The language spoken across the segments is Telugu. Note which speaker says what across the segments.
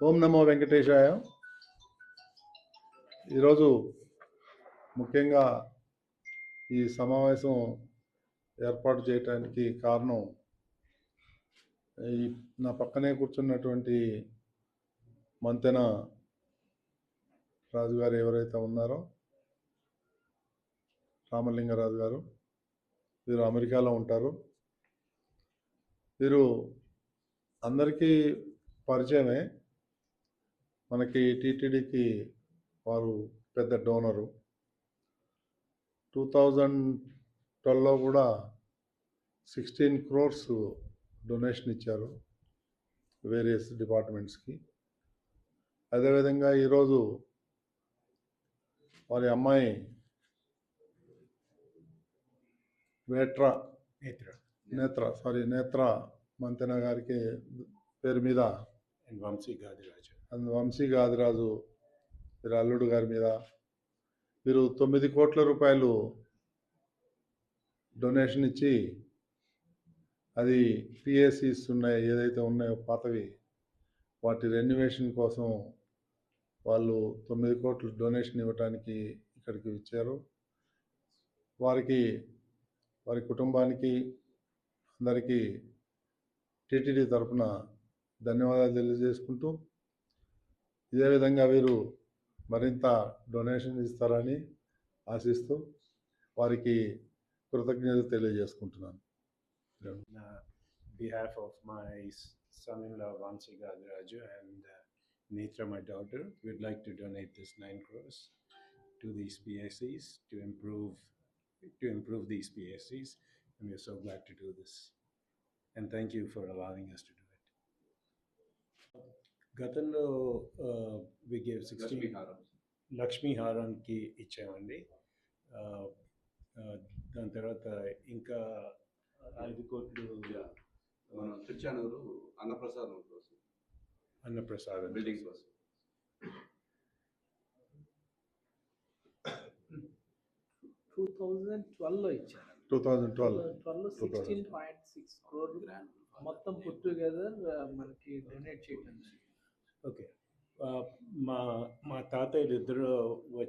Speaker 1: ఓం నమో వెంకటేశాయ. ఈరోజు ముఖ్యంగా ఈ సమావేశం ఏర్పాటు చేయడానికి కారణం నా పక్కనే కూర్చున్నటువంటి మంతెన రాజు గారు ఎవరైతే ఉన్నారో, రామలింగరాజు గారు, వీరు అమెరికాలో ఉంటారు. వీరు అందరికీ పరిచయమే. మనకి టీటీడీకి వారు పెద్ద డోనరు. 2012లో కూడా 16 crores డొనేషన్ ఇచ్చారు వేరియస్ డిపార్ట్మెంట్స్కి. అదేవిధంగా ఈరోజు వారి అమ్మాయి నేత్ర మంతెన గారికి పేరు మీద వంశీ గాదిరాజు వీరి అల్లుడు గారి మీద వీరు 9 కోట్ల రూపాయలు డొనేషన్ ఇచ్చి, అది పిఎస్సిస్ ఏదైతే ఉన్నాయో పాతవి, వాటి రెన్యువేషన్ కోసం వాళ్ళు 9 కోట్లు డొనేషన్ ఇవ్వడానికి ఇక్కడికి ఇచ్చారు. వారి కుటుంబానికి అందరికీ టీటీడీ తరఫున ధన్యవాదాలు తెలియజేసుకుంటూ, ఇదే విధంగా వీరు మరింత డొనేషన్ ఇస్తారని ఆశిస్తూ వారికి కృతజ్ఞతలు తెలియజేసుకుంటున్నాను.
Speaker 2: Behalf of my son-in-law Vansi Gadiraju and Netra, my daughter, we'd like to donate this 9 crores to these PSCs to improve these PSCs, and we're so glad to do this. And thank you for allowing us to do it. గతంలో we gave 16 లక్ష్మీ హారానికి ఇచ్చామండి. దాని తర్వాత ఇంకా 5 కోట్లు
Speaker 3: మన తిరుచానూరు
Speaker 2: అన్నప్రసాదం
Speaker 3: బిల్డింగ్ కోసం.
Speaker 4: 2012లో ఇచ్చారు.
Speaker 1: 2012
Speaker 4: 16.6 crore మొత్తం పుట్ టుగెదర్ మనకి డొనేట్ చేయడం.
Speaker 2: ఓకే. మా తాతయ్యలు ఇద్దరు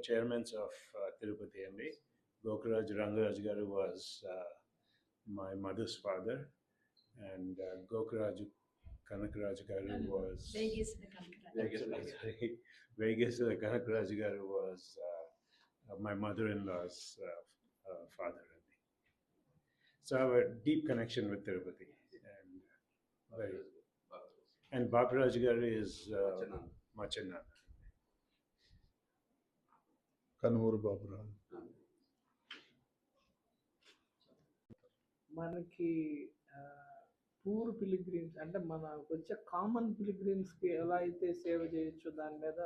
Speaker 2: చైర్మన్స్ ఆఫ్ తిరుపతి అండి. గోకరాజు రంగరాజు గారు was my mother's father, and Gokaraju Kanakaraju గారు వాజ్ వేగేస్ కనకరాజు గారు was my mother-in-law's father. So I have a deep connection with Tirupati, and Baparaj Garu is Machanana.
Speaker 1: Kanumuru Baburaju.
Speaker 4: మనకి పూర్ పిలిగ్రిమ్స్ అంటే మనకు వచ్చే కామన్ పిలిగ్రిమ్స్కి ఎలా అయితే సేవ చేయొచ్చో దాని మీద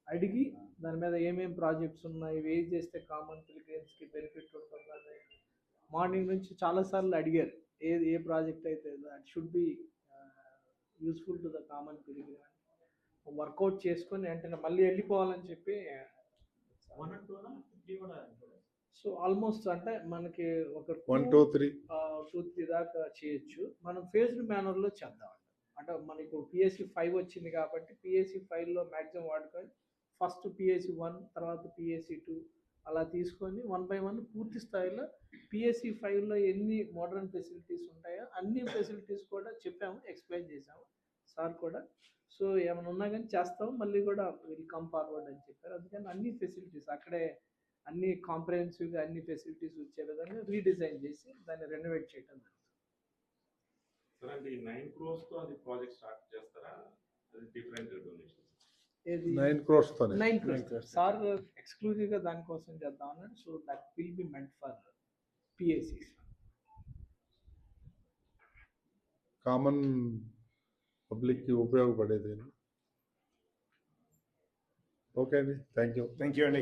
Speaker 4: అడిగి, దాని మీద ఏమేమి ప్రాజెక్ట్స్ ఉన్నాయి, ఏం చేస్తే కామన్ పిలిగ్రిమ్స్కి బెనిఫిట్ ఉంటుందని మార్నింగ్ నుంచి చాలాసార్లు అడిగారు. ఏ ప్రాజెక్ట్ అయితే that should be useful to the common pilgrim అని వర్కౌట్ చేసుకొని వెంటనే మళ్ళీ వెళ్ళిపోవాలని చెప్పి. సో ఆల్మోస్ట్ అంటే మనకి ఒక 2-3 దాకా చేయొచ్చు. మనం ఫేజ్డ్ మేనర్లో చేద్దాం. అంటే మనకు పిఎస్సి 5 వచ్చింది కాబట్టి పిఎస్సి 5లో మ్యాక్సిమం వాడుకొని ఫస్ట్ పిఎస్సి 1, తర్వాత పిఎస్సి 2 అలా తీసుకొని 1 by 1 పూర్తి స్థాయిలో పిఎస్సి 5లో ఎన్ని మోడర్న్ ఫెసిలిటీస్ ఉంటాయో అన్ని ఫెసిలిటీస్ కూడా చెప్పాము, ఎక్స్ప్లెయిన్ చేసాము సార్ కూడా. సో ఏమైనా ఉన్నా కానీ చేస్తాము, మళ్ళీ కూడా విల్ కమ్ ఫార్వర్డ్ అని చెప్పారు. అందుకని అన్ని ఫెసిలిటీస్ అక్కడే అన్ని కాంప్రహెన్సివ్గా అన్ని ఫెసిలిటీస్ వచ్చే విధంగా రీడిజైన్ చేసి దాన్ని రెనోవేట్ చేయడం జరుగుతుంది.
Speaker 3: 9 crores తో అది ప్రాజెక్ట్ స్టార్ట్ చేస్తారా? డిఫరెంట్ డొనేషన్స్
Speaker 1: 9 crores తోనే.
Speaker 4: 9 crores సార్ ఎక్స్క్లూజివ్గా దానికోసం చేద్దాం అన్నాడు. So that will be meant for పిఎస్సిస్,
Speaker 1: కామన్ పబ్లిక్కి ఉపయోగపడేది. ఓకే అండి, థ్యాంక్ యూ
Speaker 2: అండి.